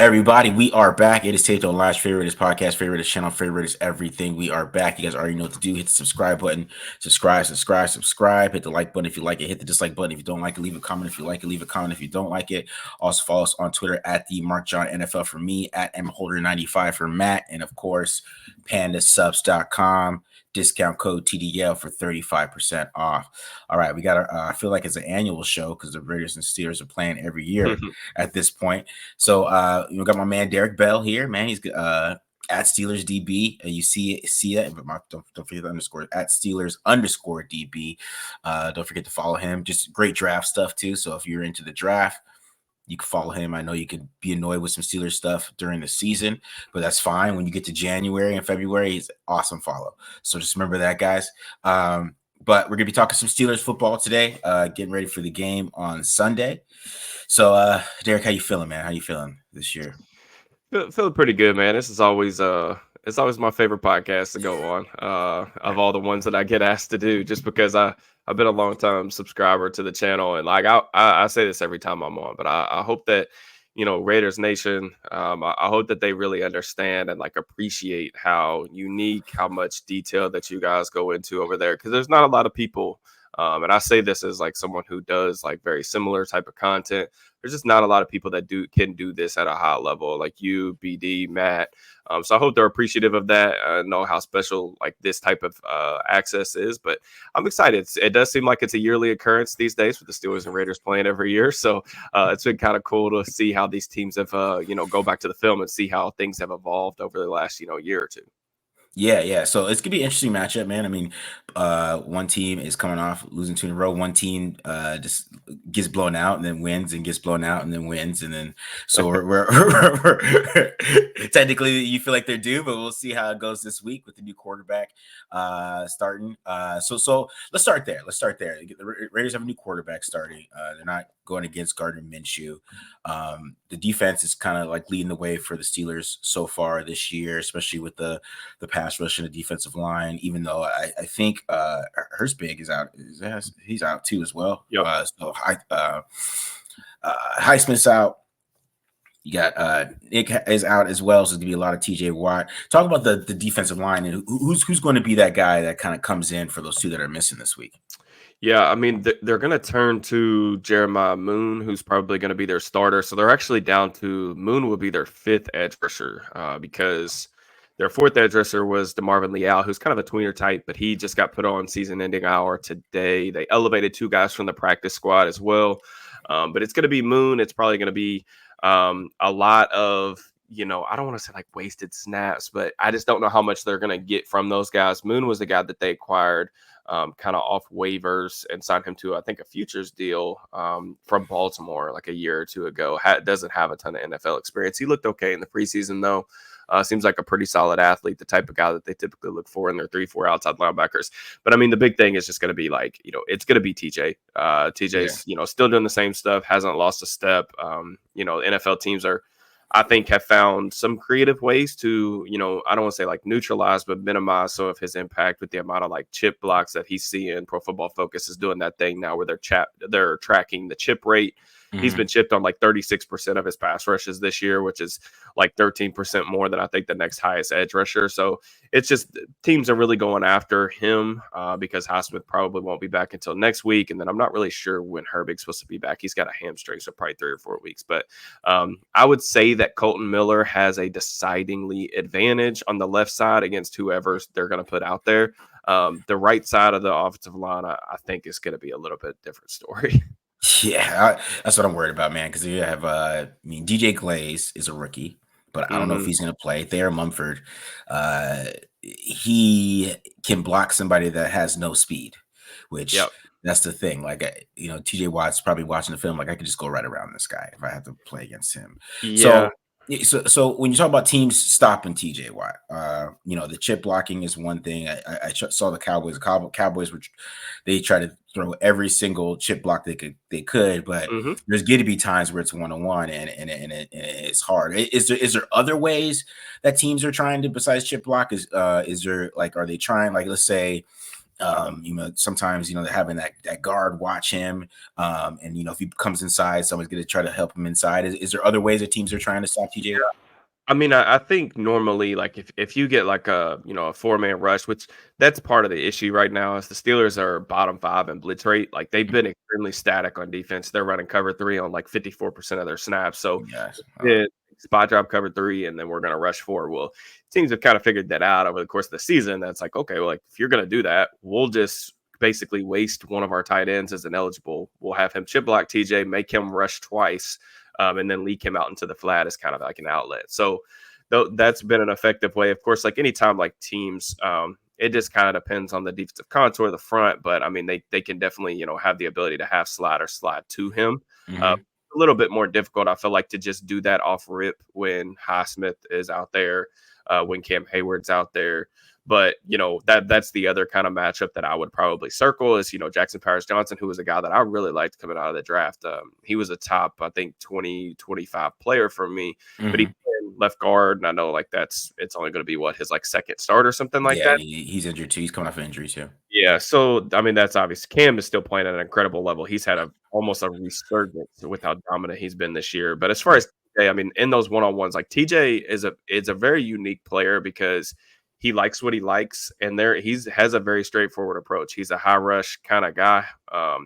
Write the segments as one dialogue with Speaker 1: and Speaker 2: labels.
Speaker 1: Everybody, we are back. It is Taped on Live's favorite is podcast, favorite is channel, favorite is everything. We are back. You guys already know what to do. Hit the subscribe button. Subscribe. Hit the like button if you like it. Hit the dislike button if you don't like it. Leave a comment if you like it. Leave a comment if you don't like it. Also follow us on Twitter at the Mark John NFL for me, at mholder95 for Matt, and of course, pandasubs.com. Discount code TDL for 35% off. All right, we got our, I feel like it's an annual show because the Raiders and Steelers are playing every year at this point. So we got my man Derrick Bell here, man. He's at Steelers DB. You see it, but don't forget the underscore at Steelers _ DB. Don't forget to follow him. Just great draft stuff too. So if you're into the draft, you can follow him. I know you could be annoyed with some Steelers stuff during the season, but that's fine. When you get to January and February, he's an awesome follow. So just remember that, guys. But we're going to be talking some Steelers football today, getting ready for the game on Sunday. So, Derrick, how you feeling, man? How you feeling this year?
Speaker 2: Feeling pretty good, man. This is always it's always my favorite podcast to go on of all the ones that I get asked to do, just because I've been a long time subscriber to the channel, and like I say this every time I'm on, but I hope that Raiders Nation, I hope that they really understand and like appreciate how unique, how much detail that you guys go into over there, because there's not a lot of people. And I say this as like someone who does like very similar type of content. There's just not a lot of people that can do this at a high level, like you, BD, Matt. So I hope they're appreciative of that. I know how special like this type of access is, but I'm excited. It does seem like it's a yearly occurrence these days with the Steelers and Raiders playing every year. So it's been kind of cool to see how these teams have, go back to the film and see how things have evolved over the last, year or two.
Speaker 1: Yeah. So it's gonna be an interesting matchup, man. I mean, one team is coming off losing 2 in a row. One team just gets blown out and then wins, and gets blown out and then wins, and then so we're technically you feel like they're due, but we'll see how it goes this week with the new quarterback starting. So let's start there. The Raiders have a new quarterback starting. They're not going against Gardner Minshew. The defense is kind of like leading the way for the Steelers so far this year, especially with the pass rush and the defensive line, even though I think Hurstbig is out. He's out too as well.
Speaker 2: Yep.
Speaker 1: Highsmith's out. You got Nick is out as well, so there's gonna be a lot of TJ Watt. Talk about the defensive line and who's going to be that guy that kind of comes in for those two that are missing this week.
Speaker 2: Yeah, I mean, they're going to turn to Jeremiah Moon, who's probably going to be their starter. So they're actually down to Moon will be their 5th edge rusher because their 4th edge rusher was DeMarvin Leal, who's kind of a tweener type, but he just got put on season-ending IR today. They elevated 2 guys from the practice squad as well. But it's going to be Moon. It's probably going to be a lot of, I don't want to say like wasted snaps, but I just don't know how much they're going to get from those guys. Moon was the guy that they acquired kind of off waivers and signed him to, I think, a futures deal from Baltimore like a year or two ago. Doesn't have a ton of NFL experience. He looked okay in the preseason, though. Seems like a pretty solid athlete, the type of guy that they typically look for in their 3-4 outside linebackers. But I mean, the big thing is just going to be like, it's going to be TJ. TJ's, still doing the same stuff, hasn't lost a step. NFL teams I think have found some creative ways to, I don't want to say like neutralize, but minimize some of his impact with the amount of like chip blocks that he's seeing. Pro Football Focus is doing that thing now where they're tracking the chip rate. Mm-hmm. He's been chipped on like 36% of his pass rushes this year, which is like 13% more than I think the next highest edge rusher. So it's just teams are really going after him because Highsmith probably won't be back until next week. And then I'm not really sure when Herbig's supposed to be back. He's got a hamstring, so probably 3 or 4 weeks. But I would say that Colton Miller has a decidingly advantage on the left side against whoever they're going to put out there. The right side of the offensive line, I think, is going to be a little bit different story.
Speaker 1: Yeah, that's what I'm worried about, man. Because you have, DJ Glaze is a rookie, but I don't know if he's going to play. Thayer Mumford, he can block somebody that has no speed, which that's the thing. Like, TJ Watt's probably watching the film. Like, I could just go right around this guy if I have to play against him.
Speaker 2: Yeah.
Speaker 1: So when you talk about teams stopping TJ Watt, the chip blocking is one thing. I saw the Cowboys. Cowboys they try to throw every single chip block they could, but there's going to be times where it's 1-on-1 and it's hard. Is there other ways that teams are trying to besides chip block? Is there like, are they trying, like, let's say Sometimes having that guard watch him, and if he comes inside, someone's going to try to help him inside. Is there other ways that teams are trying to stop TJ Watt?
Speaker 2: I mean, I think normally, like if you get like a 4-man rush, which that's part of the issue right now, is the Steelers are bottom 5 in blitz rate. Like they've been extremely static on defense. They're running cover 3 on like 54% of their snaps. So
Speaker 1: Yes.
Speaker 2: spot drop cover 3, and then we're going to rush 4. Well, teams have kind of figured that out over the course of the season. That's like, okay, well, like if you're going to do that, we'll just basically waste one of our tight ends as ineligible. We'll have him chip block TJ, make him rush twice, and then leak him out into the flat as kind of like an outlet. So that's been an effective way. Of course, like anytime like teams, it just kind of depends on the defensive contour of the front. But I mean, they can definitely, have the ability to have slide to him.
Speaker 1: Mm-hmm.
Speaker 2: A little bit more difficult, I feel like, to just do that off rip when Highsmith is out there, when Cam Heyward's out there. But, that's the other kind of matchup that I would probably circle is, Jackson Powers-Johnson, who was a guy that I really liked coming out of the draft. He was a top, I think, 20-25 player for me, but he left guard. And I know like it's only going to be his like second start or something like that.
Speaker 1: He's injured too. He's coming off an injury too.
Speaker 2: Yeah. So, I mean, that's obvious. Cam is still playing at an incredible level. He's had almost a resurgence with how dominant he's been this year. But as far as TJ, I mean, in those one-on-ones, like TJ is a very unique player because he likes what he likes, and he has a very straightforward approach. He's a high rush kind of guy.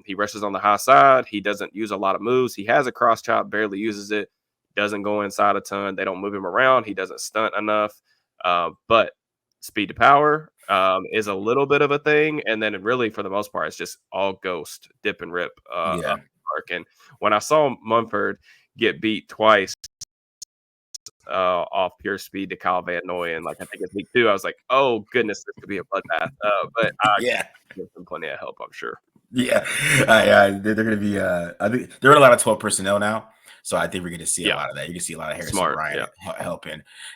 Speaker 2: He rushes on the high side. He doesn't use a lot of moves. He has a cross chop, barely uses it. Doesn't go inside a ton. They don't move him around. He doesn't stunt enough. But speed to power is a little bit of a thing, and then really for the most part, it's just all ghost, dip and rip. And when I saw Mumford get beat twice off pure speed to Kyle Van Noy, and like I think it's week 2, I was like, oh goodness, this could be a bloodbath. But give them plenty of help, I'm sure.
Speaker 1: Yeah, they're going to be. I think they're in a lot of 12 personnel now, so I think we're going to see a lot of that. You can see a lot of Harrison Bryant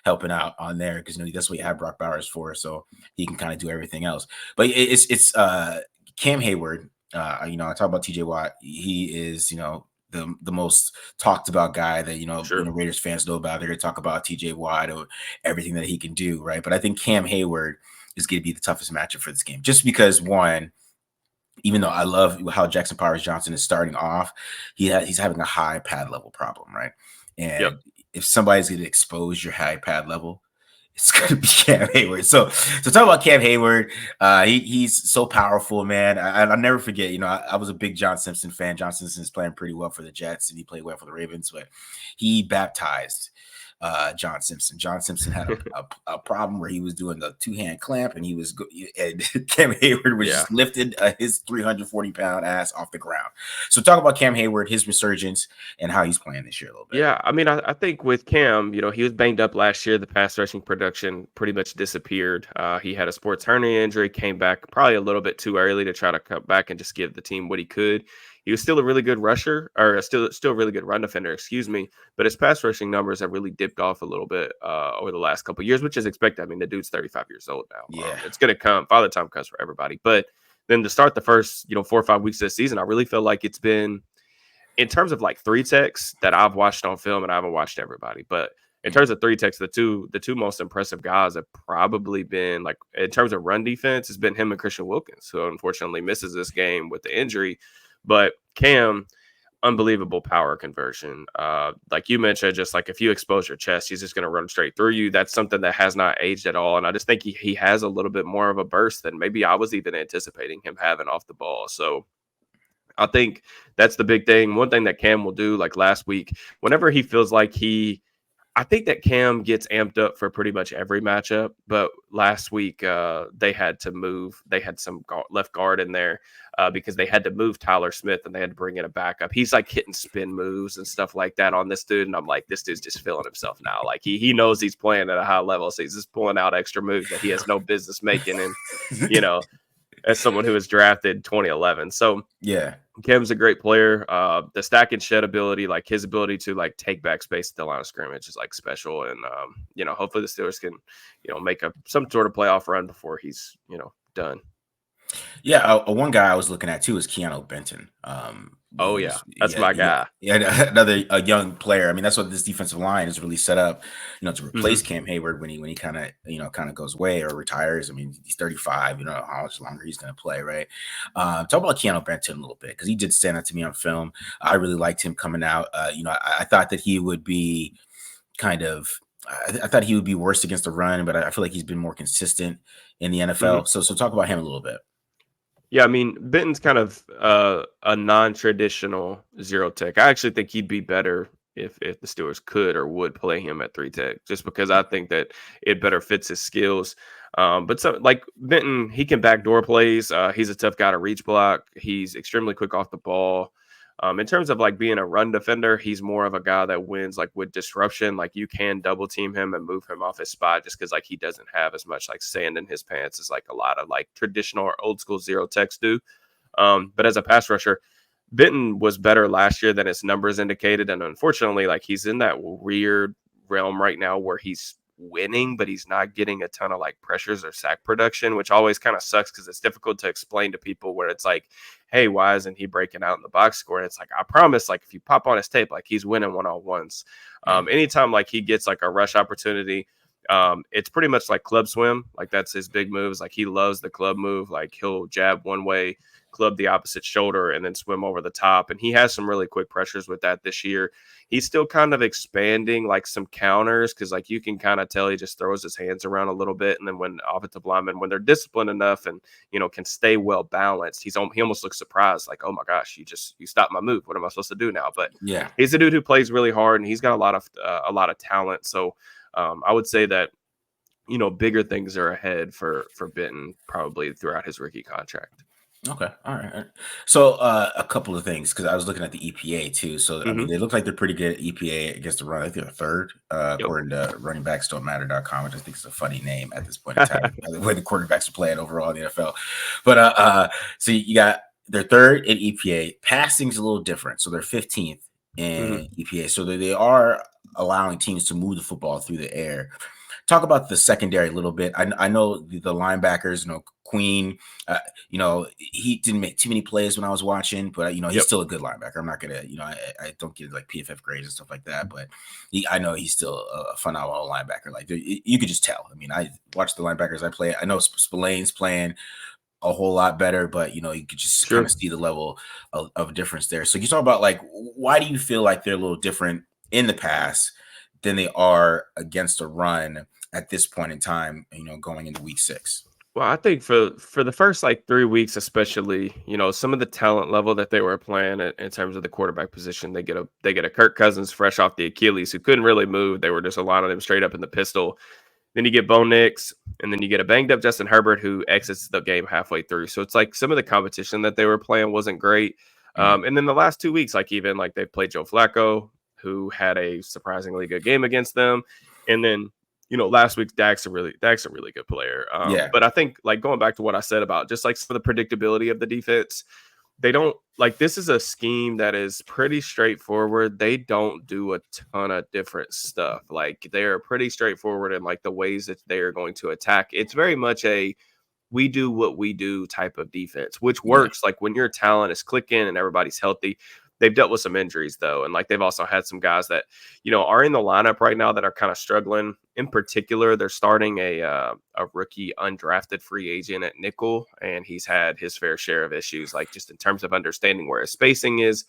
Speaker 1: helping out on there because that's what you have Brock Bowers for, so he can kind of do everything else. But it's Cam Heyward. I talk about TJ Watt. He is the most talked about guy that Raiders fans know about. They're going to talk about TJ Watt or everything that he can do, right? But I think Cam Heyward is going to be the toughest matchup for this game, just because one. Even though I love how Jackson Powers-Johnson is starting off, he's having a high pad level problem, right? And if somebody's going to expose your high pad level, it's going to be Cam Heyward. So talk about Cam Heyward. He's so powerful, man. I'll never forget. I was a big John Simpson fan. John Simpson is playing pretty well for the Jets, and he played well for the Ravens, but he baptized John Simpson. John Simpson had a problem where he was doing the 2-hand clamp, and and Cam Heyward was just lifted his 340-pound ass off the ground. So talk about Cam Heyward, his resurgence, and how he's playing this year a little bit.
Speaker 2: Yeah, I mean, I think with Cam, he was banged up last year. The pass rushing production pretty much disappeared. He had a sports hernia injury, came back probably a little bit too early to try to cut back and just give the team what he could. He was still a really good rusher, or still a really good run defender, but his pass rushing numbers have really dipped off a little bit over the last couple of years, which is expected. I mean, the dude's 35 years old now.
Speaker 1: Yeah,
Speaker 2: it's going to come. Father time comes for everybody. But then to start the first, 4 or 5 weeks of the season, I really feel like it's been, in terms of like 3 techs that I've watched on film, and I haven't watched everybody, but in terms of 3 techs, the two most impressive guys have probably been, like, in terms of run defense, has been him and Christian Wilkins, who unfortunately misses this game with the injury. But Cam, unbelievable power conversion. Like you mentioned, just like if you expose your chest, he's just going to run straight through you. That's something that has not aged at all. And I just think he has a little bit more of a burst than maybe I was even anticipating him having off the ball. So I think that's the big thing. One thing that Cam will do, like last week, whenever he feels like I think that Cam gets amped up for pretty much every matchup, but last week they had to move. They had some left guard in there because they had to move Tyler Smith and they had to bring in a backup. He's like hitting spin moves and stuff like that on this dude, and I'm like, this dude's just feeling himself now. Like he knows he's playing at a high level, so he's just pulling out extra moves that he has no business making. And as someone who was drafted 2011, so yeah. Cam's a great player. The stack and shed ability, like his ability to like take back space at the line of scrimmage is like special. And, hopefully the Steelers can, make some sort of playoff run before he's, done.
Speaker 1: Yeah. One guy I was looking at too is Keeanu Benton.
Speaker 2: Oh yeah, that's
Speaker 1: Yeah,
Speaker 2: my
Speaker 1: yeah,
Speaker 2: guy.
Speaker 1: yeah. Another a young player. I mean, that's what this defensive line is really set up, to replace
Speaker 2: Hmm.
Speaker 1: Cam Heyward when he kind of goes away or retires. I mean, he's 35. You know how much longer he's going to play, right? Talk about Keanu Benton a little bit because he did stand out to me on film. I really liked him coming out. I thought that he would be kind of. I thought he would be worse against the run, but I feel like he's been more consistent in the
Speaker 2: Hmm.
Speaker 1: NFL. So talk about him a little bit.
Speaker 2: Yeah, I mean, Benton's kind of a non-traditional zero tech. I actually think he'd be better if the Steelers could or would play him at three tech, just because I think that it better fits his skills. But so like Benton, he can backdoor plays. He's a tough guy to reach block. He's extremely quick off the ball. In terms of like being a run defender, he's more of a guy that wins like with disruption. Like you can double team him and move him off his spot just because like he doesn't have as much like sand in his pants as like a lot of like traditional or old school zero techs do. But as a pass rusher, Benton was better last year than his numbers indicated, and unfortunately, like he's in that weird realm right now where he's winning, but he's not getting a ton of like pressures or sack production, which always kind of sucks because it's difficult to explain to people where it's like, hey, why isn't he breaking out in the box score? And it's like, I promise, like if you pop on his tape, like he's winning one-on-ones.
Speaker 1: Yeah.
Speaker 2: Anytime like he gets like a rush opportunity, it's pretty much like club swim. Like that's his big moves. Like he loves the club move. Like he'll jab one way, club the opposite shoulder, and then swim over the top. And he has some really quick pressures with that this year. He's still kind of expanding like some counters because like you can kind of tell he just throws his hands around a little bit. And then when offensive linemen, when they're disciplined enough and can stay well balanced, he almost looks surprised, like, oh my gosh, you stopped my move. What am I supposed to do now? But
Speaker 1: Yeah.
Speaker 2: he's a dude who plays really hard and he's got a lot of talent. So I would say that bigger things are ahead for Benton probably throughout his rookie contract.
Speaker 1: Okay. All right. All right. So a couple of things because I was looking at the EPA too. So I mean,
Speaker 2: Hmm.
Speaker 1: they look like they're pretty good at EPA against the run. I think they're third,
Speaker 2: Yep.
Speaker 1: according to runningbacks.matter.com, which I think is a funny name at this point in time. The way the quarterbacks are playing overall in the NFL. But so you got they're third in EPA. Passing's a little different. So they're 15th
Speaker 2: Hmm.
Speaker 1: in EPA. So they are allowing teams to move the football through the air. Talk about the secondary a little bit. I know the linebackers, Queen, he didn't make too many plays when I was watching, but he's
Speaker 2: Yep.
Speaker 1: still a good linebacker. I'm not gonna, I don't get like PFF grades and stuff like that, but I know he's still a phenomenal linebacker. Like you could just tell. I mean, I watched the linebackers I play. I know Spillane's playing a whole lot better, but you could just kind of
Speaker 2: Sure.
Speaker 1: see the level of difference there. So you talk about like why do you feel like they're a little different in the pass than they are against a run at this point in time, going into week 6?
Speaker 2: Well, I think for the first like 3 weeks, especially, some of the talent level that they were playing in terms of the quarterback position, they get a Kirk Cousins fresh off the Achilles who couldn't really move. They were just aligning him straight up in the pistol. Then you get Bo Nix, and then you get a banged up Justin Herbert who exits the game halfway through. So it's like some of the competition that they were playing wasn't great.
Speaker 1: Mhm.
Speaker 2: And then the last 2 weeks, like even like they played Joe Flacco, who had a surprisingly good game against them, and then last week Dak's a really good player.
Speaker 1: Yeah.
Speaker 2: But I think like going back to what I said about just like some of the predictability of the defense, they don't like this is a scheme that is pretty straightforward. They don't do a ton of different stuff. Like they're pretty straightforward in like the ways that they are going to attack. It's very much a we do what we do type of defense, which
Speaker 1: Yeah.
Speaker 2: works like when your talent is clicking and everybody's healthy. They've dealt with some injuries though, and like they've also had some guys that are in the lineup right now that are kind of struggling. In particular, they're starting a rookie undrafted free agent at nickel, and he's had his fair share of issues, like just in terms of understanding where his spacing is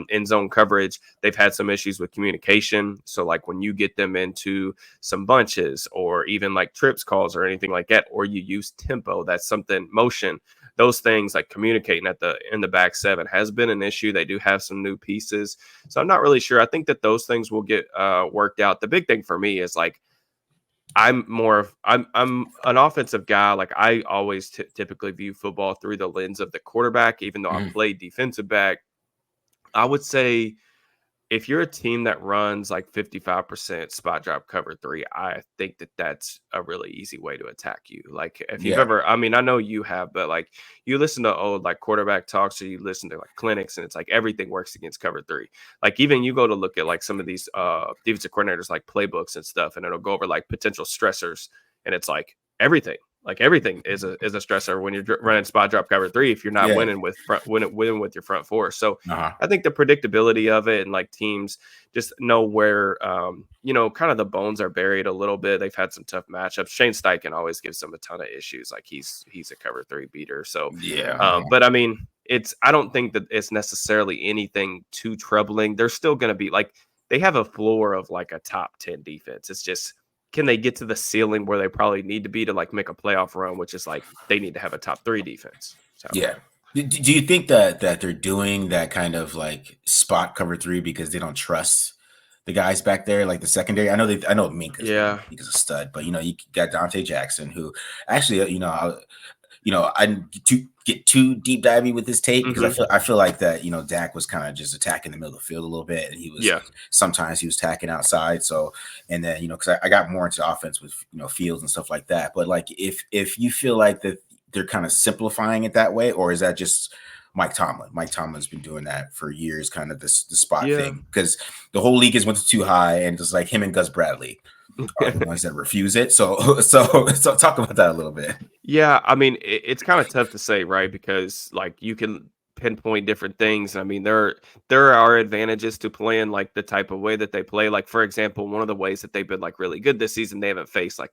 Speaker 2: in zone coverage. They've had some issues with communication. So like when you get them into some bunches or even like trips calls or anything like that, or you use tempo, that's something motion. Those things like communicating in the back seven has been an issue. They do have some new pieces, so I'm not really sure. I think that those things will get worked out. The big thing for me is like I'm an offensive guy. Like I always typically view football through the lens of the quarterback, even though I
Speaker 1: Mhm.
Speaker 2: played defensive back. I would say if you're a team that runs like 55% spot drop cover three, I think that that's a really easy way to attack you. Like if you've
Speaker 1: Yeah.
Speaker 2: ever, I mean, I know you have, but like you listen to old like quarterback talks or you listen to like clinics and it's like everything works against cover three. Like even you go to look at like some of these defensive coordinators like playbooks and stuff, and it'll go over like potential stressors and it's like everything. Like everything is a stressor when you're running spot drop cover 3 if you're not
Speaker 1: Yeah.
Speaker 2: winning with winning with your front four. So
Speaker 1: Uh-huh.
Speaker 2: I think the predictability of it and like teams just know where kind of the bones are buried a little bit. They've had some tough matchups. Shane Steichen always gives them a ton of issues. Like he's a cover 3 beater. So
Speaker 1: Yeah.
Speaker 2: but I mean, I don't think that it's necessarily anything too troubling. They're still going to be like, they have a floor of like a top 10 defense. It's just, can they get to the ceiling where they probably need to be to like make a playoff run, which is like they need to have a top 3 defense. So
Speaker 1: Yeah. Do you think that they're doing that kind of like spot cover 3 because they don't trust the guys back there, like the secondary? I know Minka's a stud, but you got Dante Jackson, who actually, I didn't get too deep diving with this tape because I feel like that, Dak was kind of just attacking the middle of the field a little bit, and he was sometimes he was attacking outside. So, and then because I got more into offense with Fields and stuff like that. But like if you feel like that they're kind of simplifying it that way, or is that just Mike Tomlin? Mike Tomlin's been doing that for years, kind of the spot thing, because the whole league has went too high, and just like him and Gus Bradley are the ones that refuse it. So talk about that a little bit.
Speaker 2: Yeah, I mean, it's kind of tough to say, right? Because like you can pinpoint different things. I mean, there are advantages to playing like the type of way that they play. Like for example, one of the ways that they've been like really good this season, they haven't faced like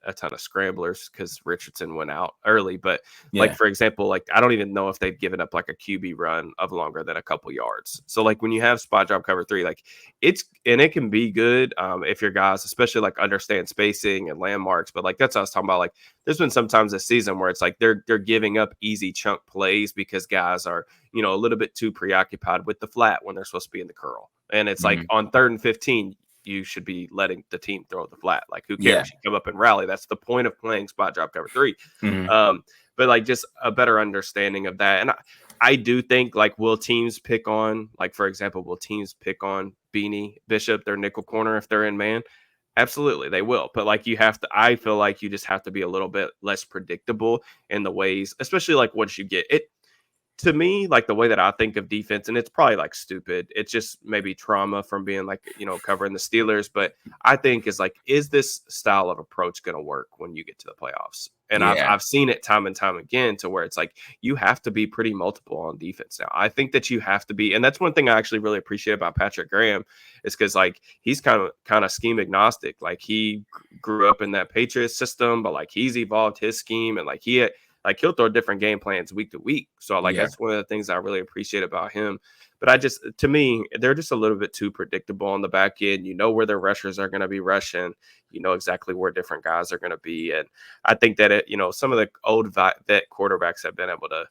Speaker 2: a ton of scramblers because Richardson went out early. But like for example, like I don't even know if they've given up like a QB run of longer than a couple yards. So like when you have spot drop cover 3, like it can be good if your guys especially like understand spacing and landmarks. But like that's what I was talking about. Like there's been sometimes this season where it's like they're giving up easy chunk plays because guys are a little bit too preoccupied with the flat when they're supposed to be in the curl. And it's like on 3rd and 15, you should be letting the team throw the flat. Like who cares? You come up and rally. That's the point of playing spot drop cover 3. But like just a better understanding of that. And I do think like will teams pick on Beanie Bishop, their nickel corner, if they're in man? Absolutely, they will. But like I feel like you just have to be a little bit less predictable in the ways, especially like once you get it. To me, like the way that I think of defense, and it's probably like stupid. It's just maybe trauma from being like, covering the Steelers. But I think is this style of approach going to work when you get to the playoffs? And I've seen it time and time again to where it's like you have to be pretty multiple on defense now. I think that you have to be, and that's one thing I actually really appreciate about Patrick Graham is because like he's kind of scheme agnostic. Like he grew up in that Patriots system, but like he's evolved his scheme and like he'll throw different game plans week to week. So like that's one of the things I really appreciate about him. But to me, they're just a little bit too predictable on the back end. You know where their rushers are going to be rushing. You know exactly where different guys are going to be. And I think that some of the old vet quarterbacks have been able to,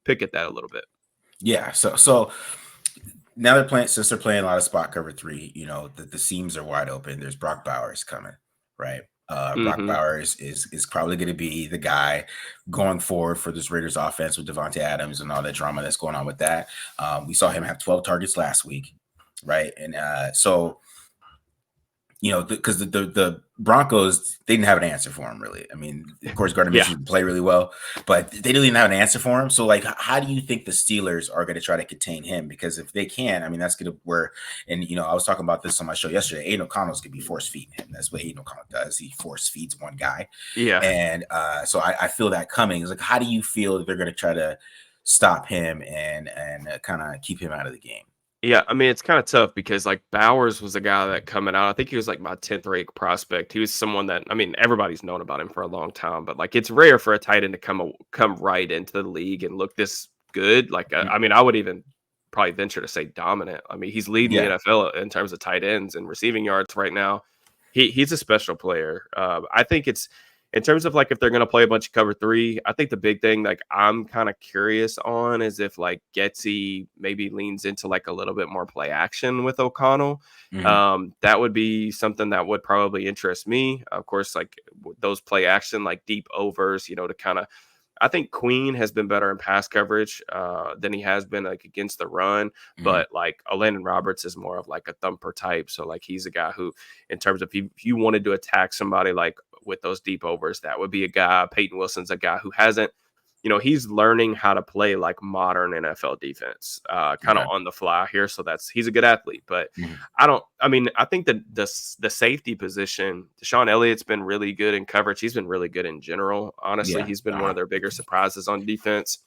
Speaker 2: pick at that a little bit.
Speaker 1: Yeah. So now since they're playing a lot of spot cover 3, the seams are wide open. There's Brock Bowers coming, right? Brock Bowers is probably going to be the guy going forward for this Raiders offense with Devontae Adams and all that drama that's going on with that. We saw him have 12 targets last week, right? And so because the Broncos, they didn't have an answer for him, really. I mean, of course, Gardner Minshew didn't play really well, but they didn't even have an answer for him. So, like, how do you think the Steelers are going to try to contain him? Because if they can, I mean, that's going to where, and, I was talking about this on my show yesterday. Aiden O'Connell's going to be force feeding him. That's what Aiden O'Connell does. He force feeds one guy.
Speaker 2: Yeah.
Speaker 1: And so I feel that coming. It's like, how do you feel that they're going to try to stop him and kind of keep him out of the game?
Speaker 2: Yeah, I mean, it's kind of tough because like Bowers was a guy that coming out. I think he was like my 10th rate prospect. He was someone that, I mean, everybody's known about him for a long time, but like it's rare for a tight end to come right into the league and look this good. Like, I mean, I would even probably venture to say dominant. I mean, he's leading the NFL in terms of tight ends and receiving yards right now. He's a special player. I think it's, in terms of like if they're going to play a bunch of cover 3, I think the big thing like I'm kind of curious on is if like Getsy maybe leans into like a little bit more play action with O'Connell. That would be something that would probably interest me. Of course, like those play action, like deep overs, to kind of, I think Queen has been better in pass coverage than he has been like against the run, but like Landon Roberts is more of like a thumper type. So like he's a guy who, in terms of if you wanted to attack somebody like with those deep overs, that would be a guy. Peyton Wilson's a guy who hasn't, he's learning how to play like modern NFL defense, kind of on the fly here. So he's a good athlete, but I think that the safety position, Deshaun Elliott's been really good in coverage. He's been really good in general. Honestly, he's been one of their bigger surprises on defense.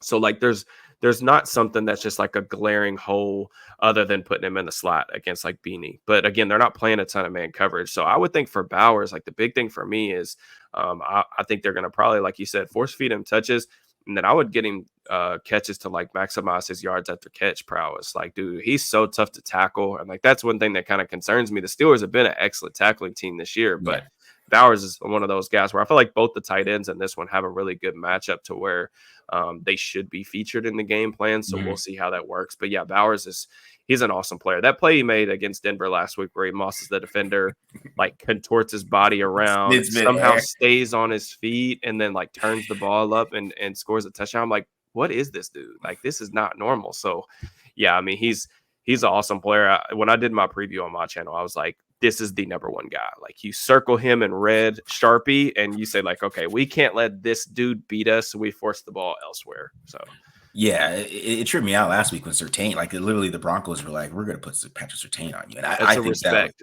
Speaker 2: So like there's not something that's just like a glaring hole other than putting him in the slot against like Beanie. But again, they're not playing a ton of man coverage. So I would think for Bowers, like the big thing for me is I think they're going to probably, like you said, force feed him touches. And then I would get him catches to like maximize his yards after catch prowess. Like, dude, he's so tough to tackle. And like, that's one thing that kind of concerns me. The Steelers have been an excellent tackling team this year, but Bowers is one of those guys where I feel like both the tight ends and this one have a really good matchup to where they should be featured in the game plan. So we'll see how that works. But yeah, he's an awesome player. That play he made against Denver last week where he mosses the defender, like contorts his body around, somehow stays on his feet, and then like turns the ball up and scores a touchdown. I'm like, what is this dude? Like, this is not normal. So yeah, I mean, he's an awesome player. When I did my preview on my channel, I was like, this is the number one guy. Like, you circle him in red Sharpie and you say like, okay, we can't let this dude beat us. So we force the ball elsewhere. So
Speaker 1: yeah, it tripped me out last week when Surtain, like literally the Broncos were like, we're going to put Patrick Surtain on you. And
Speaker 2: I think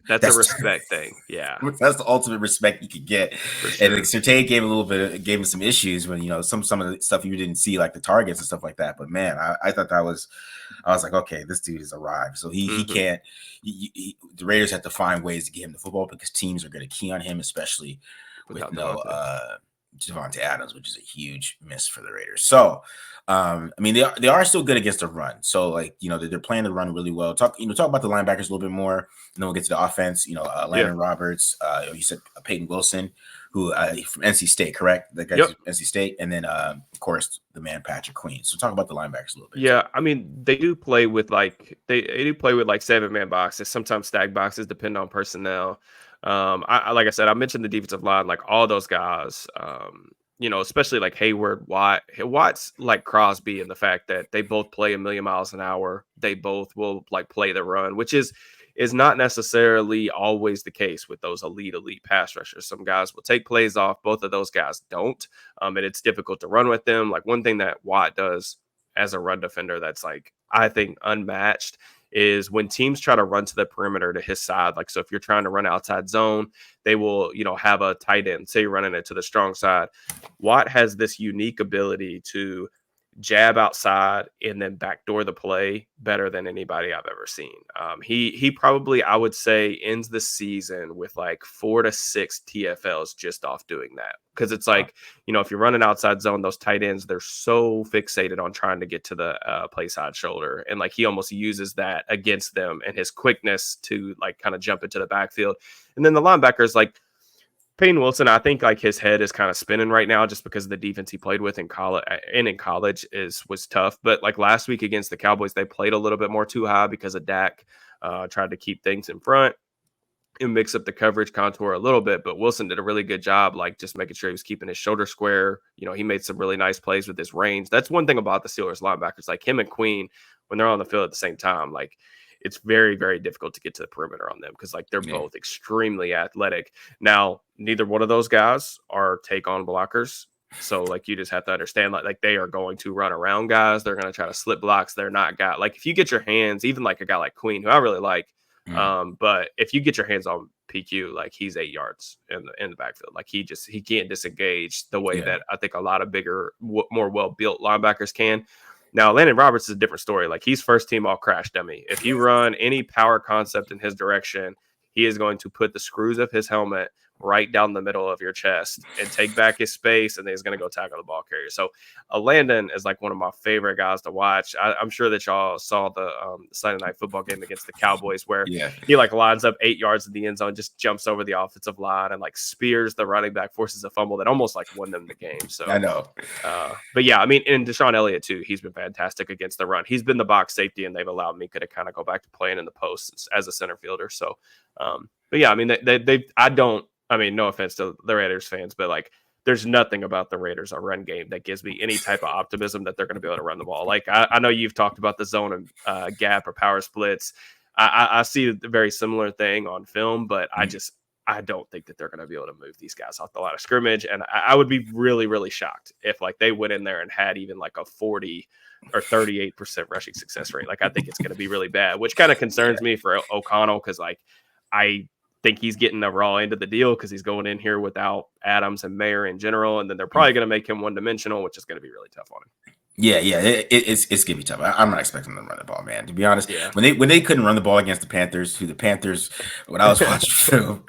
Speaker 2: that's a respect thing. Yeah.
Speaker 1: That's the ultimate respect you could get. Sure. And like, Surtain gave him some issues when, some of the stuff you didn't see, like the targets and stuff like that. But man, I thought I was like, okay, this dude has arrived. So he can't, the Raiders have to find ways to get him the football because teams are going to key on him, especially with Devontae Adams, which is a huge miss for the Raiders. So, I mean, they are still good against the run. So, like, they're playing the run really well. Talk about the linebackers a little bit more, and then we'll get to the offense. Landon Roberts, you said Peyton Wilson, who from NC State, correct? That guy's NC State, and then of course the man Patrick Queen. So, talk about the linebackers a little bit.
Speaker 2: Yeah, I mean, they do play with like 7-man boxes, sometimes stack boxes, depending on personnel. Like I said, I mentioned the defensive line, like all those guys, especially like Heyward, Watt's like Crosby in the fact that they both play a million miles an hour. They both will like play the run, which is not necessarily always the case with those elite pass rushers. Some guys will take plays off. Both of those guys don't. And it's difficult to run with them. Like one thing that Watt does as a run defender that's like, I think, unmatched is when teams try to run to the perimeter to his side. Like, so if you're trying to run outside zone, they will, have a tight end, say you're running it to the strong side. Watt has this unique ability to jab outside and then backdoor the play better than anybody I've ever seen. He probably, I would say, ends the season with like 4 to 6 TFLs just off doing that. Because it's like, if you're running outside zone, those tight ends, they're so fixated on trying to get to the play side shoulder. And like he almost uses that against them and his quickness to like kind of jump into the backfield. And then the linebackers, like Payne Wilson, I think like his head is kind of spinning right now just because of the defense he played with in college was tough. But like last week against the Cowboys, they played a little bit more too high because of Dak tried to keep things in front and mix up the coverage contour a little bit. But Wilson did a really good job, like just making sure he was keeping his shoulder square. He made some really nice plays with his range. That's one thing about the Steelers linebackers, like him and Queen, when they're on the field at the same time, like it's very, very difficult to get to the perimeter on them because like they're both extremely athletic. Now, neither one of those guys are take on blockers. So like you just have to understand like they are going to run around guys. They're going to try to slip blocks. They're not guys. Like if you get your hands, even like a guy like Queen, who I really like, but if you get your hands on PQ, like he's 8 yards in the backfield. Like he can't disengage the way that I think a lot of bigger, more well-built linebackers can. Now, Landon Roberts is a different story. Like he's first team all crash dummy. If you run any power concept in his direction, he is going to put the screws of his helmet right down the middle of your chest and take back his space, and then he's going to go tackle the ball carrier. So Landon is like one of my favorite guys to watch. I'm sure that y'all saw the Sunday night football game against the Cowboys where he like lines up 8 yards in the end zone, just jumps over the offensive line and like spears the running back, forces a fumble that almost like won them the game. So
Speaker 1: I know.
Speaker 2: But yeah, I mean, and Deshaun Elliott too, he's been fantastic against the run. He's been the box safety, and they've allowed me to kind of go back to playing in the post as a center fielder. So, but yeah, I mean, no offense to the Raiders fans, but like there's nothing about the Raiders or run game that gives me any type of optimism that they're going to be able to run the ball. Like I know you've talked about the zone and gap or power splits. I see a very similar thing on film, but I just I don't think that they're going to be able to move these guys off the line of scrimmage. And I would be really, really shocked if like they went in there and had even like a 40 or 38% rushing success rate. Like I think it's going to be really bad, which kind of concerns me for O'Connell because like I think he's getting a raw end of the deal because he's going in here without Adams and Mayer in general. And then they're probably going to make him one-dimensional, which is going to be really tough on him.
Speaker 1: Yeah, it's gonna be tough. I'm not expecting them to run the ball, man. To be honest,
Speaker 2: Yeah.
Speaker 1: when they couldn't run the ball against the Panthers, when I was watching film,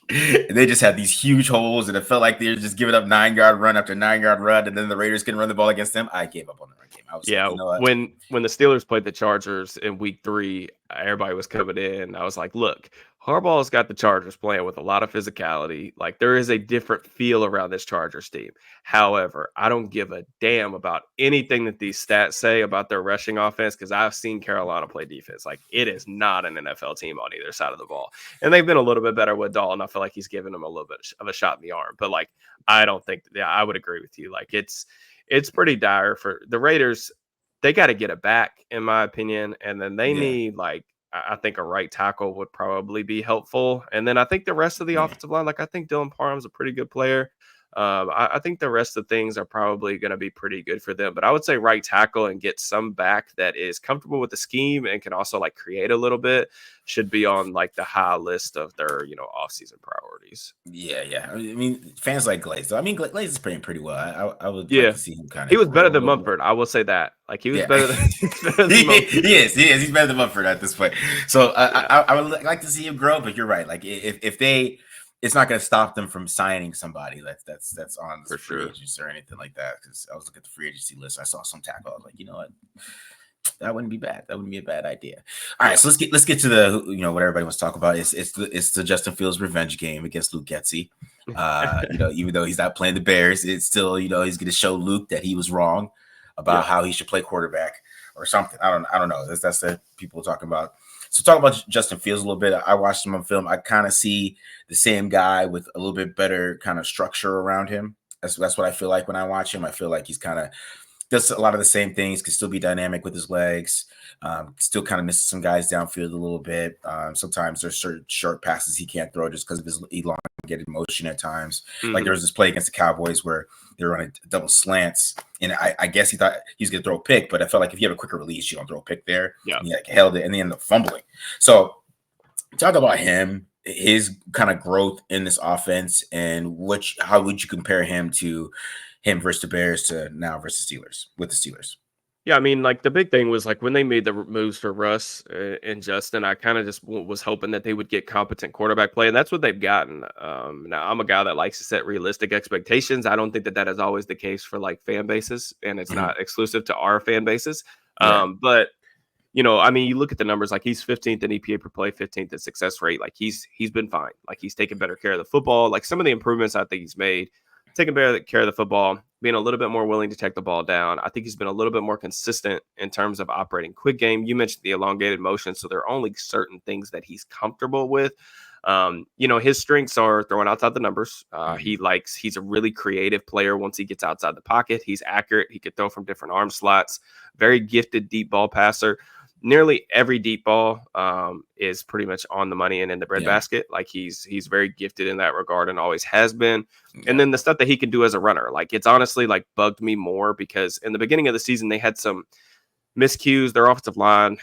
Speaker 1: they just had these huge holes, and it felt like they were just giving up 9-yard run after 9-yard run, and then the Raiders couldn't run the ball against them. I gave up on the run game. I was like, you know what?
Speaker 2: When the Steelers played the Chargers in week 3, everybody was coming in. I was like, look, Harbaugh's got the Chargers playing with a lot of physicality. Like there is a different feel around this Chargers team. However, I don't give a damn about anything that these stats say about their rushing offense because I've seen Carolina play defense. Like it is not an NFL team on either side of the ball. And they've been a little bit better with Dalton. I feel like he's giving them a little bit of a shot in the arm. But like, I don't think, I would agree with you. Like it's pretty dire for the Raiders. They got to get it back, in my opinion. And then they need like, I think a right tackle would probably be helpful. And then I think the rest of the offensive line, like I think Dylan Parham's a pretty good player. I think the rest of things are probably going to be pretty good for them. But I would say right tackle and get some back that is comfortable with the scheme and can also like create a little bit should be on like the high list of their, offseason priorities.
Speaker 1: Yeah. I mean, fans like Glaze. I mean, Glaze is playing pretty well. I would like to see him kind of.
Speaker 2: He was better than Mumford. I will say that. Like he was better than Mumford.
Speaker 1: He is. He's better than Mumford at this point. So I would like to see him grow. But you're right. Like if they. It's not going to stop them from signing somebody that's on the free agency or anything like that. Because I was looking at the free agency list, I saw some tackle. I was like, you know what, that wouldn't be bad. That wouldn't be a bad idea. All right, so let's get to the what everybody wants to talk about. It's the Justin Fields revenge game against Luke Getsy. Even though he's not playing the Bears, it's still he's going to show Luke that he was wrong about how he should play quarterback or something. I don't know. That's the people talking about. So talk about Justin Fields a little bit. I watched him on film. I kind of see the same guy with a little bit better kind of structure around him. That's what I feel like when I watch him. I feel like he's kind of does a lot of the same things, can still be dynamic with his legs, still kind of misses some guys downfield a little bit. Sometimes there's certain short passes he can't throw just because of his elongated motion at times. Mm-hmm. Like there was this play against the Cowboys where they were running double slants, and I guess he thought he was going to throw a pick, but I felt like if you have a quicker release, you don't throw a pick there. Yeah. And he held it, and they ended up fumbling. So talk about him, his kind of growth in this offense, and how would you compare him versus the Bears to now versus Steelers with the Steelers?
Speaker 2: Yeah, I mean, like the big thing was like when they made the moves for Russ and Justin, I kind of just was hoping that they would get competent quarterback play, and that's what they've gotten. Now, I'm a guy that likes to set realistic expectations. I don't think that is always the case for like fan bases, and it's not exclusive to our fan bases. But I mean, you look at the numbers, like he's 15th in EPA per play, 15th in success rate. Like he's been fine. Like he's taking better care of the football. Like some of the improvements I think he's made. Taking better care of the football, being a little bit more willing to take the ball down. I think he's been a little bit more consistent in terms of operating quick game. You mentioned the elongated motion, so there are only certain things that he's comfortable with. His strengths are throwing outside the numbers. He's a really creative player once he gets outside the pocket. He's accurate. He could throw from different arm slots. Very gifted deep ball passer. Nearly every deep ball is pretty much on the money and in the breadbasket. Like he's very gifted in that regard and always has been. And then the stuff that he can do as a runner, like it's honestly like bugged me more because in the beginning of the season, they had some miscues. Their offensive line,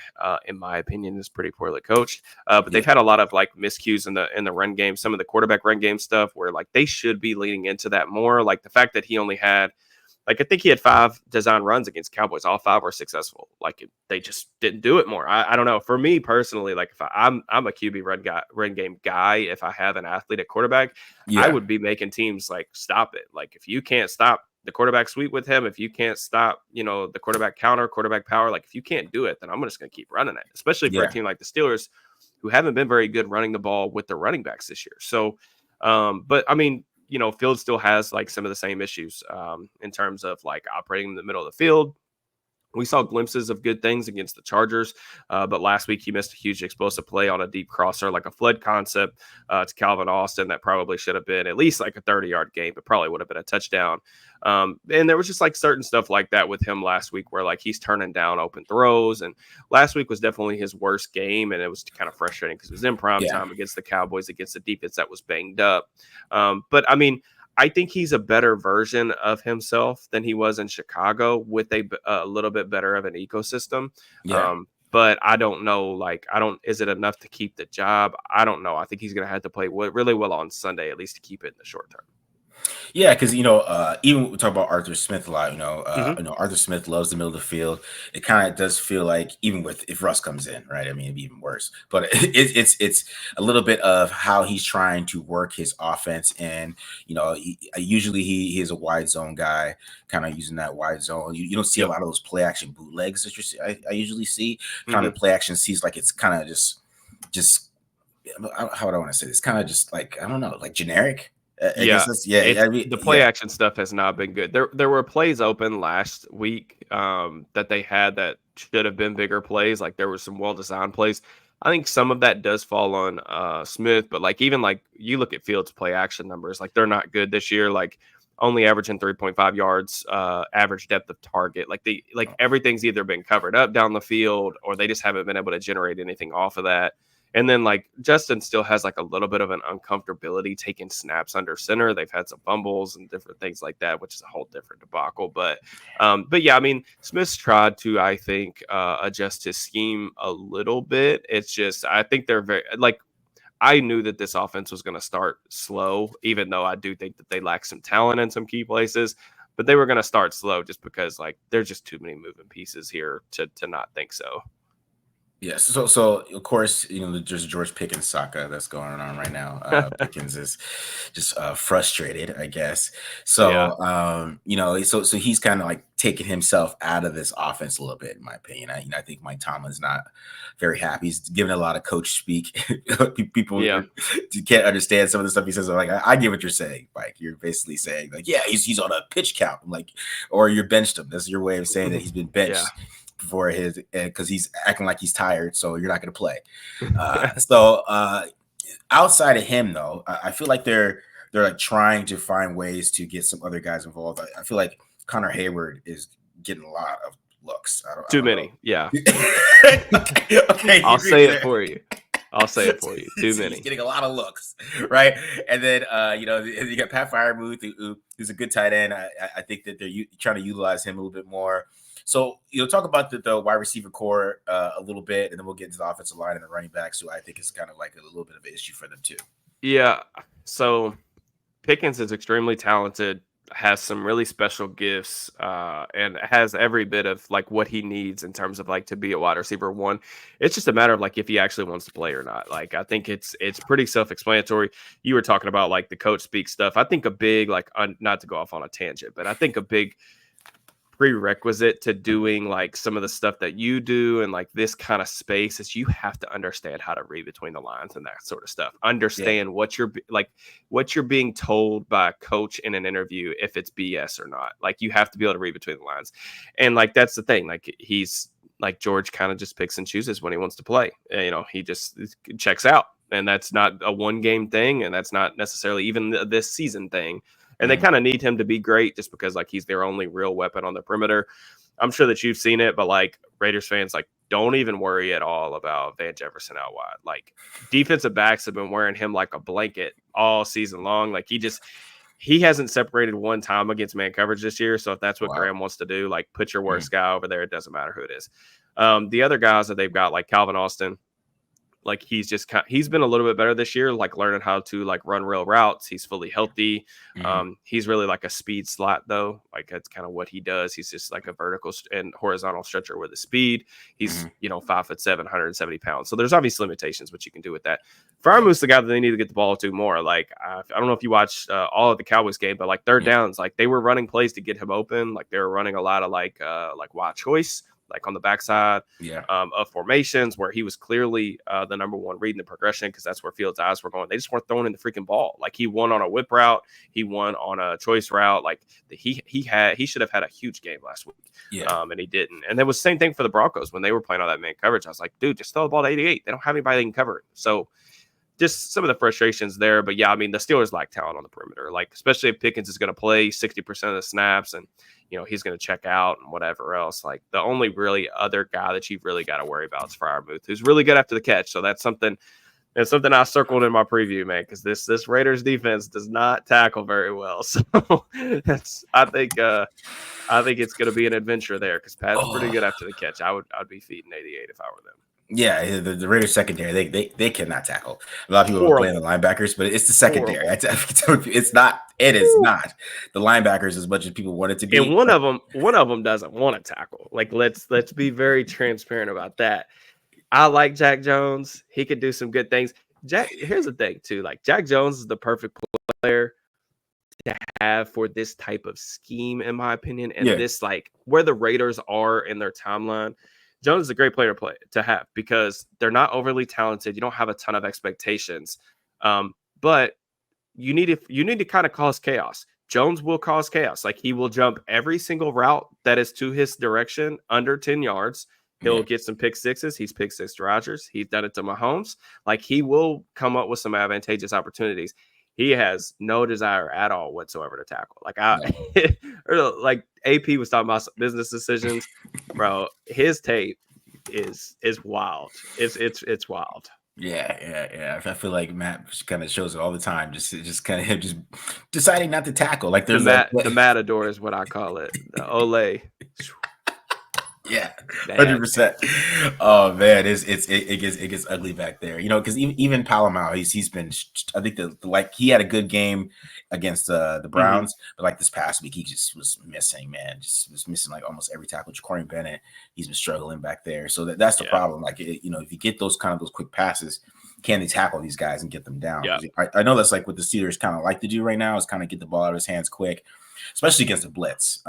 Speaker 2: in my opinion, is pretty poorly coached. But they've had a lot of like miscues in the run game, some of the quarterback run game stuff where like they should be leaning into that more. Like the fact that he only had, like, I think he had 5 design runs against Cowboys. All 5 were successful. Like, they just didn't do it more. I don't know. For me personally, like, if I'm a QB run game guy, if I have an athlete at quarterback, I would be making teams, like, stop it. Like, if you can't stop the quarterback sweep with him, if you can't stop, the quarterback counter, quarterback power, like, if you can't do it, then I'm just going to keep running it, especially for a team like the Steelers who haven't been very good running the ball with their running backs this year. So, but, I mean, Fields still has like some of the same issues in terms of like operating in the middle of the field, We saw glimpses of good things against the Chargers, but last week he missed a huge explosive play on a deep crosser, like a flood concept to Calvin Austin that probably should have been at least like a 30-yard game, but probably would have been a touchdown. And there was just like certain stuff like that with him last week where like he's turning down open throws. And last week was definitely his worst game, and it was kind of frustrating because it was in prime time against the Cowboys, against a defense that was banged up. But I mean, I think he's a better version of himself than he was in Chicago with a little bit better of an ecosystem.
Speaker 1: Yeah.
Speaker 2: But I don't know, like, is it enough to keep the job? I don't know. I think he's going to have to play really well on Sunday, at least to keep it in the short term.
Speaker 1: Yeah, because even we talk about Arthur Smith a lot. Arthur Smith loves the middle of the field. It kind of does feel like even if Russ comes in, right? I mean, it'd be even worse. But it's a little bit of how he's trying to work his offense, and usually he is a wide zone guy, kind of using that wide zone. You don't see a lot of those play action bootlegs that I usually see. Kind of play action sees like it's kind of just how would I want to say this? Kind of just like I don't know, like generic.
Speaker 2: The play action stuff has not been good. There were plays open last week that they had that should have been bigger plays. Like there were some well-designed plays. I think some of that does fall on Smith, but like even like you look at Fields' play action numbers, like they're not good this year. Like only averaging 3.5 yards, average depth of target. Like everything's either been covered up down the field or they just haven't been able to generate anything off of that. And then like Justin still has like a little bit of an uncomfortability taking snaps under center. They've had some fumbles and different things like that, which is a whole different debacle. But yeah, I mean, Smith's tried to, I think, adjust his scheme a little bit. It's just, I think they're very like, I knew that this offense was going to start slow, even though I do think that they lack some talent in some key places. But they were going to start slow just because like there's just too many moving pieces here to not think so.
Speaker 1: Yes. So of course, there's George Pickens saga that's going on right now. Pickens is just frustrated, I guess. So, so he's kind of like taking himself out of this offense a little bit, in my opinion. I think Mike Tomlin's not very happy. He's giving a lot of coach speak. People can't understand some of the stuff he says. I'm like, I get what you're saying, Mike. You're basically saying like, yeah, he's on a pitch count, like, or you benched him. That's your way of saying that he's been benched. For his because he's acting like he's tired, so you're not going to play. Outside of him, though, I feel like they're like trying to find ways to get some other guys involved. I feel like Connor Heyward is getting a lot of looks.
Speaker 2: Too many. Yeah.
Speaker 1: Okay.
Speaker 2: I'll say it for you. Too many.
Speaker 1: He's getting a lot of looks, right? And then you got Pat Freiermuth, who's a good tight end. I think that they're trying to utilize him a little bit more. So talk about the wide receiver core a little bit, and then we'll get into the offensive line and the running backs, who I think is kind of like a little bit of an issue for them too.
Speaker 2: Yeah. So Pickens is extremely talented, has some really special gifts, and has every bit of like what he needs in terms of like to be a wide receiver one. It's just a matter of like if he actually wants to play or not. Like I think it's pretty self-explanatory. You were talking about like the coach speak stuff. I think a big not to go off on a tangent, but I think a big prerequisite to doing like some of the stuff that you do and like this kind of space is you have to understand how to read between the lines and that sort of stuff. Understand what you're being told by a coach in an interview, if it's BS or not. Like you have to be able to read between the lines. And like that's the thing. Like he's like George kind of just picks and chooses when he wants to play. He just checks out. And that's not a one game thing, and that's not necessarily even this season thing. And they kind of need him to be great just because like he's their only real weapon on the perimeter. I'm sure that you've seen it, but like Raiders fans, like don't even worry at all about Van Jefferson out wide. Like defensive backs have been wearing him like a blanket all season long. Like he hasn't separated one time against man coverage this year. So if that's what Graham wants to do, like put your worst guy over there. It doesn't matter who it is. The other guys that they've got, like Calvin Austin, like he's been a little bit better this year, like learning how to like run real routes. He's fully healthy. He's really like a speed slot though. Like that's kind of what he does. He's just like a vertical and horizontal stretcher with a speed. He's 5'7", 170 pounds. So there's obviously limitations what you can do with that. Freiermuth's the guy that they need to get the ball to more. Like I don't know if you watched all of the Cowboys game, but like third downs, like they were running plays to get him open. Like they were running a lot of like wide choice. like on the backside
Speaker 1: Yeah.
Speaker 2: of formations, where he was clearly the number one reading the progression, because that's where Fields' eyes were going. They just weren't throwing in the freaking ball. Like, he won on a whip route, he won on a choice route. Like, he should have had a huge game last week.
Speaker 1: Yeah.
Speaker 2: And he didn't. And there was the same thing for the Broncos when they were playing all that man coverage. I was like, dude, just throw the ball to 88. They don't have anybody that can cover it. So just some of the frustrations there. But yeah, I mean, the Steelers lack talent on the perimeter, like, especially if Pickens is going to play 60% of the snaps and, he's going to check out and whatever else. Like, the only really other guy that you've really got to worry about is Freiermuth, who's really good after the catch. So that's something I circled in my preview, man, because this Raiders defense does not tackle very well. So I think it's going to be an adventure there, because Pat's pretty good after the catch. I'd be feeding 88 if I were them.
Speaker 1: Yeah, the Raiders secondary, they cannot tackle. A lot of people are playing the linebackers, but it's the secondary. It's not. It is not the linebackers as much as people want it to be.
Speaker 2: And one of them doesn't want to tackle. Like, let's be very transparent about that. I like Jack Jones. He could do some good things. Here's the thing too. Like, Jack Jones is the perfect player to have for this type of scheme, in my opinion. And this, like, where the Raiders are in their timeline, Jones is a great player to have, because they're not overly talented. You don't have a ton of expectations, but you need to kind of cause chaos. Jones will cause chaos. Like, he will jump every single route that is to his direction under 10 yards. He'll get some pick sixes. He's pick six to Rodgers. He's done it to Mahomes. Like, he will come up with some advantageous opportunities. He has no desire at all whatsoever to tackle. Like, like AP was talking about business decisions, bro. His tape is wild. It's wild.
Speaker 1: Yeah. I feel like Matt kind of shows it all the time. Just kind of him just deciding not to tackle. Like, there's
Speaker 2: the matador is what I call it. The Ole.
Speaker 1: Yeah, 100%. Oh man, it gets ugly back there. Because even Palomar, he's been. I think he had a good game against the Browns, but like this past week, he just was missing. Man, just was missing like almost every tackle. Keeanu Benton, he's been struggling back there. So that's the problem. Like, if you get those quick passes, can they tackle these guys and get them down?
Speaker 2: Yeah.
Speaker 1: I know that's like what the Steelers kind of like to do right now, is kind of get the ball out of his hands quick, especially against the blitz.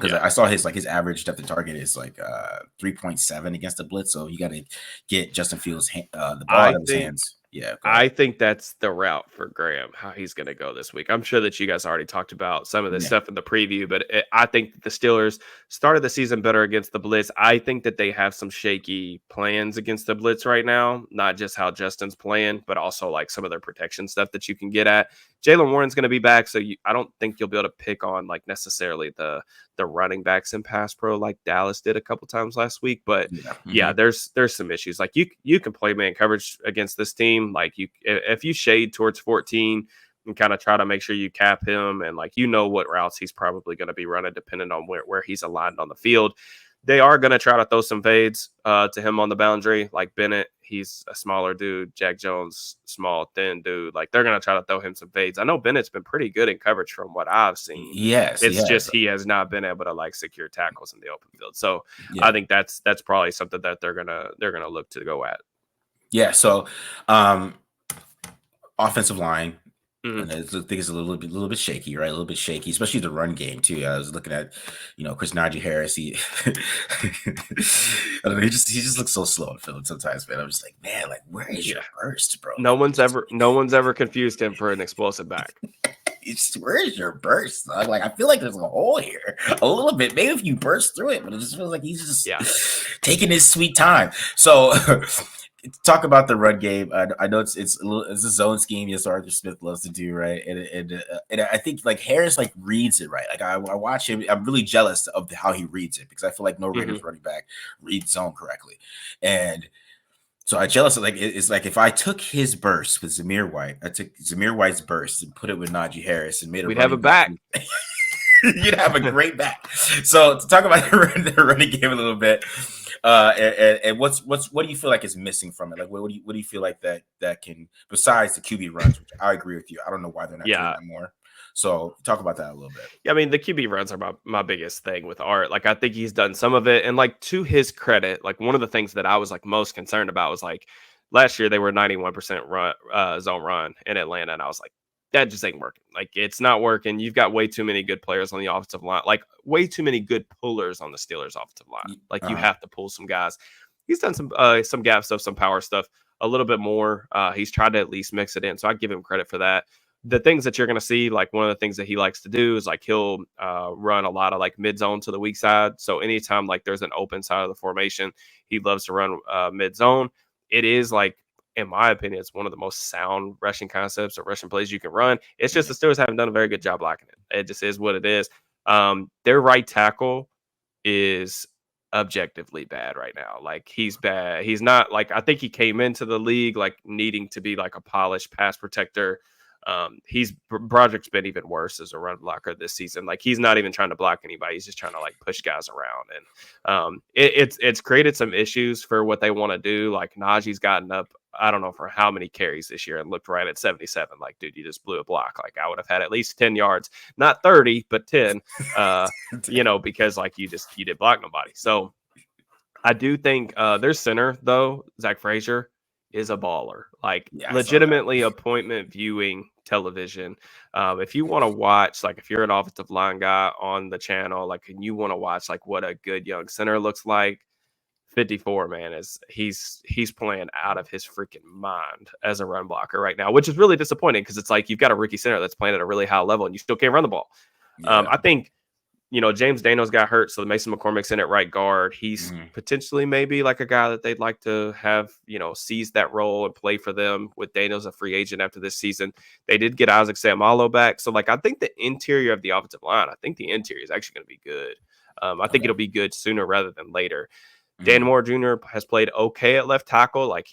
Speaker 1: Because I saw his average depth of target is like 3.7 against the blitz. So you got to get Justin Fields the ball out of his hands. Yeah,
Speaker 2: I think that's the route for Graham, how he's going to go this week. I'm sure that you guys already talked about some of this stuff in the preview, but I think the Steelers started the season better against the blitz. I think that they have some shaky plans against the blitz right now, not just how Justin's playing, but also like some of their protection stuff that you can get at. Jaylen Warren's going to be back, so I don't think you'll be able to pick on like necessarily the running backs in pass pro like Dallas did a couple times last week. But there's some issues. Like, you can play man coverage against this team. Like, if you shade towards 14 and kind of try to make sure you cap him, and like, what routes he's probably going to be running depending on where he's aligned on the field. They are going to try to throw some fades to him on the boundary. Like Bennett, he's a smaller dude. Jack Jones, small, thin dude. Like, they're going to try to throw him some fades. I know Bennett's been pretty good in coverage from what I've seen.
Speaker 1: Yes.
Speaker 2: It's just he has not been able to like secure tackles in the open field. So I think that's probably something that they're gonna look to go at. Yeah.
Speaker 1: So offensive line. And I think it's a little bit shaky, right? A little bit shaky, especially the run game too. I was looking at, Chris Najee Harris. He, I don't know, he just looks so slow in film sometimes, man. I'm just like, man, like, where is your burst, bro?
Speaker 2: No one's ever confused him for an explosive back.
Speaker 1: Where is your burst? Like, I feel like there's a hole here, a little bit. Maybe if you burst through it, but it just feels like he's just taking his sweet time. So. Talk about the run game. I know it's a zone scheme. Yes, Arthur Smith loves to do, right, and I think like Harris like reads it right. Like I watch him. I'm really jealous of how he reads it, because I feel like no Raiders running back reads zone correctly, and so I'm jealous. Like it's like if I took his burst with Zamir White, I took Zamir White's burst and put it with Najee Harris and made it.
Speaker 2: We'd have a back.
Speaker 1: You'd have a great back. So to talk about the running game a little bit. And what do you feel like is missing from it? Like, what do you feel like that can, besides the QB runs, which I agree with you. I don't know why they're not doing that more. So talk about that a little bit.
Speaker 2: Yeah, I mean, the QB runs are my biggest thing with Art. Like, I think he's done some of it, and like, to his credit, like, one of the things that I was like most concerned about was like last year they were 91% run zone run in Atlanta, and I was like, that just ain't working. Like, it's not working. You've got way too many good players on the offensive line, like way too many good pullers on the Steelers offensive line. Like, you have to pull some guys. He's done some gap stuff, some power stuff, a little bit more. He's tried to at least mix it in, so I give him credit for that. The things that you're going to see, like one of the things that he likes to do is like he'll run a lot of like mid zone to the weak side. So anytime like there's an open side of the formation, he loves to run mid zone. It is like, in my opinion, it's one of the most sound rushing concepts or rushing plays you can run. It's just the Steelers haven't done a very good job blocking it. It just is what it is. Their right tackle is objectively bad right now. Like, he's bad. He's not like, I think he came into the league like needing to be like a polished pass protector. Broderick's been even worse as a run blocker this season. Like, he's not even trying to block anybody. He's just trying to like push guys around. And it's created some issues for what they want to do. Like, Najee's gotten up, I don't know for how many carries this year, and looked right at 77. Like, dude, you just blew a block. Like, I would have had at least 10 yards, not 30, but 10, because like you did block nobody. So I do think their center though, Zach Frazier, is a baller. Like, legitimately appointment viewing television. If you want to watch, like, if you're an offensive line guy on the channel, like, and you want to watch like what a good young center looks like, 54, man, he's playing out of his freaking mind as a run blocker right now, which is really disappointing because it's like you've got a rookie center that's playing at a really high level and you still can't run the ball. I think James Daniels got hurt, so Mason McCormick's in at right guard. He's potentially maybe like a guy that they'd like to have, seize that role and play for them, with Daniels a free agent after this season. They did get Isaac Seumalo back. So, like, I think the interior of the offensive line, I think the interior is actually going to be good. I think it'll be good sooner rather than later. Dan Moore Jr. has played okay at left tackle. Like,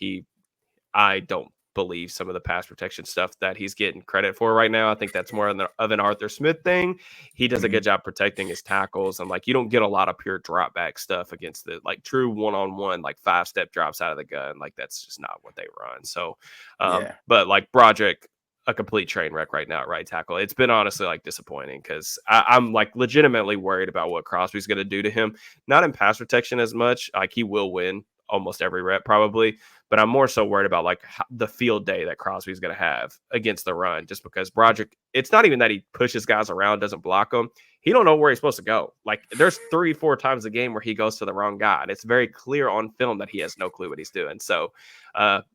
Speaker 2: I don't believe some of the pass protection stuff that he's getting credit for right now. I think that's more of an Arthur Smith thing. He does a good job protecting his tackles, and like, you don't get a lot of pure drop back stuff against the like true one-on-one, like 5-step drops out of the gun. Like, that's just not what they run. So, but like Broderick, a complete train wreck right now at right tackle. It's been honestly like disappointing because I'm like legitimately worried about what Crosby's going to do to him. Not in pass protection as much. Like, he will win almost every rep probably, but I'm more so worried about like the field day that Crosby's going to have against the run, just because Broderick, it's not even that he pushes guys around, doesn't block them. He don't know where he's supposed to go. Like, there's 3-4 times a game where he goes to the wrong guy, and it's very clear on film that he has no clue what he's doing. So,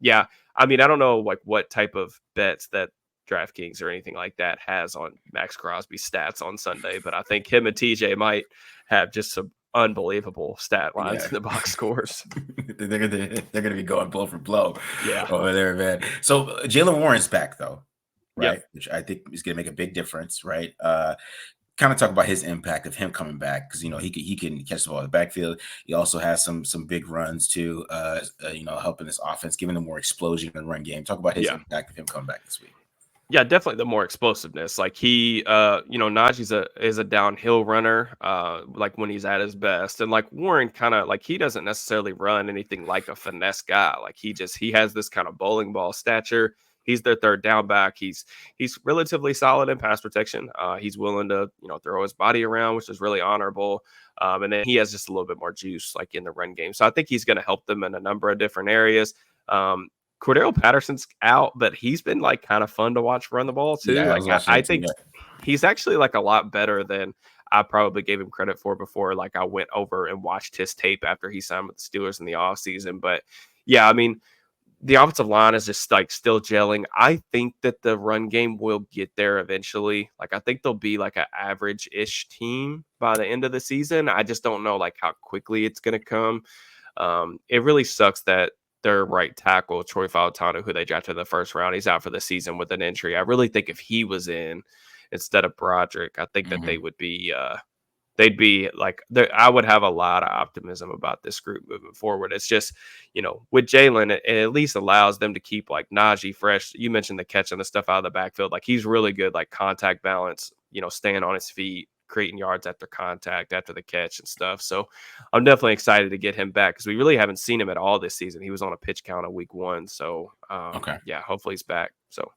Speaker 2: yeah, I mean, I don't know like what type of bets that DraftKings or anything like that has on Max Crosby's stats on Sunday, but I think him and TJ might have just some unbelievable stat lines in the box scores.
Speaker 1: they're gonna be going blow for blow over there, man. So Jaylen Warren's back though, right? Which I think is gonna make a big difference, right? Kind of talk about his impact of him coming back, because he can catch the ball in the backfield. He also has some big runs too, helping this offense, giving them more explosion in the run game. Talk about his impact of him coming back this week.
Speaker 2: Yeah, definitely the more explosiveness. Like, he, Najee's is a downhill runner, like when he's at his best. And like Warren kind of like, he doesn't necessarily run anything like a finesse guy. Like, he has this kind of bowling ball stature. He's their third down back. He's relatively solid in pass protection. He's willing to, throw his body around, which is really honorable. And then he has just a little bit more juice like in the run game. So I think he's going to help them in a number of different areas. Cordero Patterson's out, but he's been like kind of fun to watch run the ball too.
Speaker 1: Yeah,
Speaker 2: like, I think he's actually like a lot better than I probably gave him credit for before. Like, I went over and watched his tape after he signed with the Steelers in the offseason. But yeah, I mean, the offensive line is just like still gelling. I think that the run game will get there eventually. Like, I think they'll be like an average-ish team by the end of the season. I just don't know like how quickly it's going to come. It really sucks that their right tackle, Troy Fautanu, who they drafted in the first round, he's out for the season with an injury. I really think if he was in instead of Broderick, I think that they would be they'd be like, I would have a lot of optimism about this group moving forward. It's just, with Jaylen, it at least allows them to keep like Najee fresh. You mentioned the catching the stuff out of the backfield. Like, he's really good, like contact balance, staying on his feet, creating yards after contact, after the catch and stuff. So I'm definitely excited to get him back, because we really haven't seen him at all this season. He was on a pitch count in week 1. So yeah, hopefully he's back. So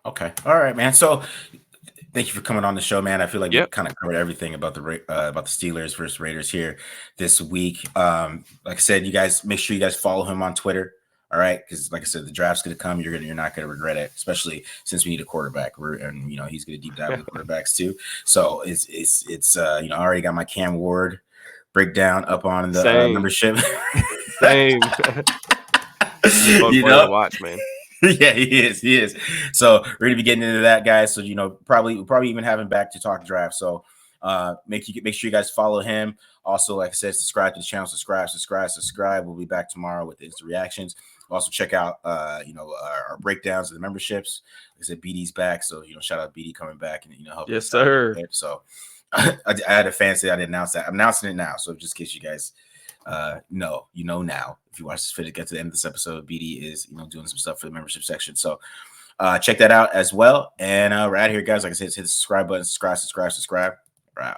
Speaker 1: okay, all right, man. So thank you for coming on the show, man. I feel like we kind of covered everything about the Steelers versus Raiders here this week. Like I said, you guys make sure you guys follow him on Twitter. All right, because like I said, the draft's going to come. You're not going to regret it, especially since we need a quarterback. And he's going to deep dive into quarterbacks too. So it's I already got my Cam Ward breakdown up on the membership.
Speaker 2: Same. Fun player to watch, man.
Speaker 1: Yeah, he is. So we're gonna be getting into that, guys. So probably even have him back to talk draft. So make sure you guys follow him. Also, like I said, subscribe to the channel. Subscribe. We'll be back tomorrow with the instant reactions. Also, check out our breakdowns of the memberships. Like I said, BD's back, so shout out BD coming back and help.
Speaker 2: Yes, sir.
Speaker 1: So I had a fan say I didn't announce that. I'm announcing it now. So just in case you guys know now. If you watch this video, get to the end of this episode, BD is doing some stuff for the membership section. So check that out as well. And we're out here, guys. Like I said, hit the subscribe button, subscribe. We're out.